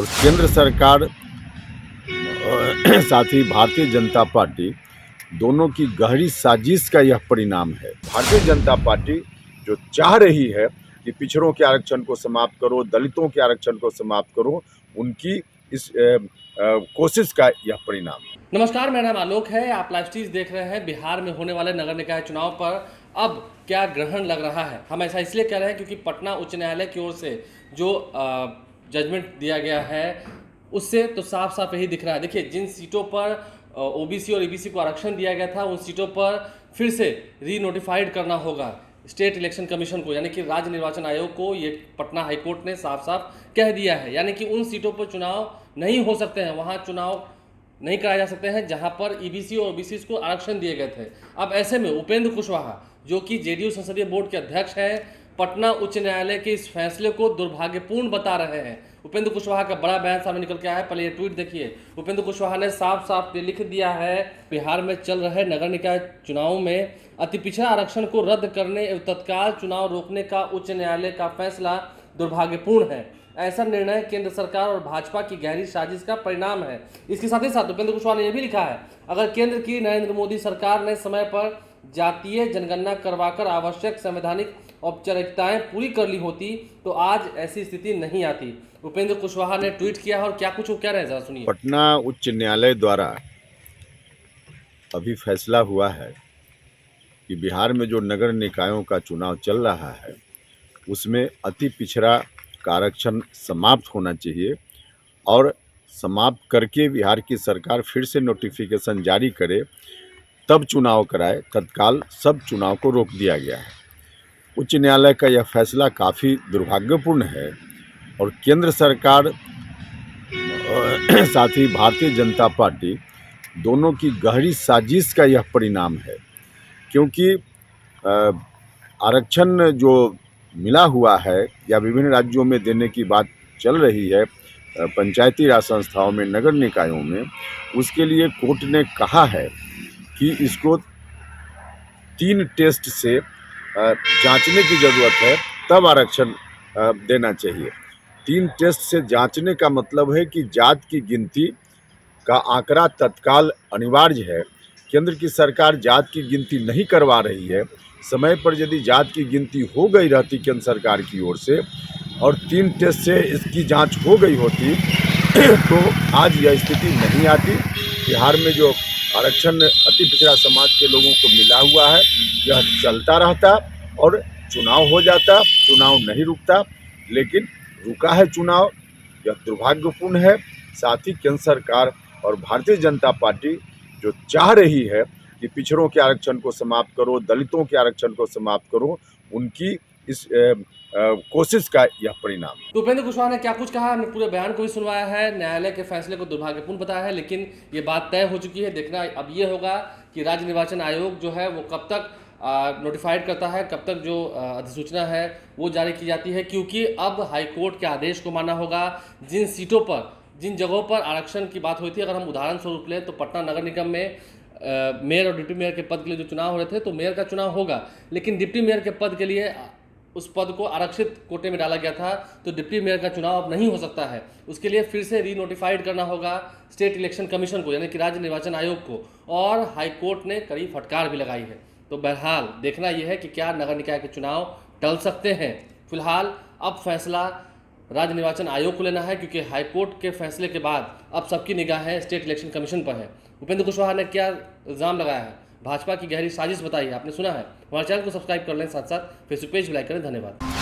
और केंद्र सरकार साथ ही भारतीय जनता पार्टी दोनों की गहरी साजिश का यह परिणाम है। भारतीय जनता पार्टी जो चाह रही है कि पिछड़ों के आरक्षण को समाप्त करो, दलितों के आरक्षण को समाप्त करो, उनकी इस कोशिश का यह परिणाम है। नमस्कार, मेरा नाम आलोक है। आप लाइव स्ट्रीम देख रहे हैं। बिहार में होने वाले नगर निकाय चुनाव पर अब क्या ग्रहण लग रहा है। हम ऐसा इसलिए कह रहे हैं क्योंकि पटना उच्च न्यायालय की ओर से जो जजमेंट दिया गया है उससे तो साफ साफ यही दिख रहा है। देखिए, जिन सीटों पर ओबीसी और ईबीसी को आरक्षण दिया गया था उन सीटों पर फिर से री नोटिफाइड करना होगा स्टेट इलेक्शन कमीशन को, यानी कि राज्य निर्वाचन आयोग को। ये पटना हाईकोर्ट ने साफ साफ कह दिया है, यानी कि उन सीटों पर चुनाव नहीं हो सकते हैं, वहाँ चुनाव नहीं कराए जा सकते हैं जहां पर ईबीसी और ओबीसी को आरक्षण दिए गए थे। अब ऐसे में उपेंद्र कुशवाहा, जो कि जेडीयू संसदीय बोर्ड के अध्यक्ष हैं, पटना उच्च न्यायालय के इस फैसले को दुर्भाग्यपूर्ण बता रहे हैं। उपेंद्र कुशवाहा का बड़ा बयान सामने निकल के आया है। पहले ये ट्वीट देखिए। उपेंद्र कुशवाहा ने साफ साफ लिख दिया है, बिहार में चल रहे नगर निकाय चुनाव में अति पिछड़ा आरक्षण को रद्द करने एवं तत्काल चुनाव रोकने का उच्च न्यायालय का फैसला दुर्भाग्यपूर्ण है। ऐसा निर्णय केंद्र सरकार और भाजपा की गहरी साजिश का परिणाम है। इसके साथ ही साथ उपेंद्र कुशवाहा ने यह भी लिखा है, अगर केंद्र की नरेंद्र मोदी सरकार ने समय पर जातीय जनगणना करवाकर आवश्यक संवैधानिक औपचारिकताएं पूरी कर ली होती तो आज ऐसी स्थिति नहीं आती। उपेंद्र कुशवाहा ने ट्वीट किया और क्या कुछ वो कह रहे हैं, जरा सुनिए। पटना उच्च न्यायालय द्वारा अभी फैसला हुआ है कि बिहार में जो नगर निकायों का चुनाव चल रहा है उसमें अति पिछड़ा का आरक्षण समाप्त होना चाहिए और समाप्त करके बिहार की सरकार फिर से नोटिफिकेशन जारी करे, तब चुनाव कराए। तत्काल सब चुनाव को रोक दिया गया है। उच्च न्यायालय का यह फैसला काफ़ी दुर्भाग्यपूर्ण है और केंद्र सरकार साथ ही भारतीय जनता पार्टी दोनों की गहरी साजिश का यह परिणाम है, क्योंकि आरक्षण जो मिला हुआ है या विभिन्न राज्यों में देने की बात चल रही है पंचायती राज संस्थाओं में, नगर निकायों में, उसके लिए कोर्ट ने कहा है कि इसको 3 टेस्ट से जांचने की ज़रूरत है, तब आरक्षण देना चाहिए। 3 टेस्ट से जांचने का मतलब है कि जात की गिनती का आंकड़ा तत्काल अनिवार्य है। केंद्र की सरकार जात की गिनती नहीं करवा रही है। समय पर यदि जात की गिनती हो गई रहती केंद्र सरकार की ओर से और 3 टेस्ट से इसकी जांच हो गई होती तो आज यह स्थिति नहीं आती। बिहार में जो आरक्षण अति पिछड़ा समाज के लोगों को मिला हुआ है यह चलता रहता और चुनाव हो जाता, चुनाव नहीं रुकता। लेकिन रुका है चुनाव, यह दुर्भाग्यपूर्ण है। साथ ही केंद्र सरकार और भारतीय जनता पार्टी जो चाह रही है कि पिछड़ों के आरक्षण को समाप्त करो, दलितों के आरक्षण को समाप्त करो, उनकी इस कोशिश का यह परिणाम। तो उपेंद्र कुशवाहा ने क्या कुछ कहा, हमने पूरे बयान को भी सुनवाया है। न्यायालय के फैसले को दुर्भाग्यपूर्ण बताया है, लेकिन ये बात तय हो चुकी है। देखना अब ये होगा कि राज्य निर्वाचन आयोग जो है वो कब तक नोटिफाइड करता है, कब तक जो अधिसूचना है वो जारी की जाती है, क्योंकि अब हाईकोर्ट के आदेश को मानना होगा। जिन सीटों पर, जिन जगहों पर आरक्षण की बात हुई थी, अगर हम उदाहरण स्वरूप लें तो पटना नगर निगम में मेयर और डिप्टी मेयर के पद के लिए जो चुनाव हो रहे थे तो मेयर का चुनाव होगा, लेकिन डिप्टी मेयर के पद के लिए उस पद को आरक्षित कोटे में डाला गया था, तो डिप्टी मेयर का चुनाव अब नहीं हो सकता है। उसके लिए फिर से री नोटिफाइड करना होगा स्टेट इलेक्शन कमीशन को, यानी कि राज्य निर्वाचन आयोग को, और हाईकोर्ट ने कड़ी फटकार भी लगाई है। तो बहरहाल देखना यह है कि क्या नगर निकाय के चुनाव टल सकते हैं। फिलहाल अब फैसला राज्य निर्वाचन आयोग को लेना है, क्योंकि हाईकोर्ट के फैसले के बाद अब सबकी निगाहें स्टेट इलेक्शन कमीशन पर है। उपेंद्र कुशवाहा ने क्या इल्ज़ाम लगाया है, भाजपा की गहरी साजिश बताई है, आपने सुना है। हमारे चैनल को सब्सक्राइब कर लें, साथ साथ फेसबुक पेज भी लाइक करें। धन्यवाद।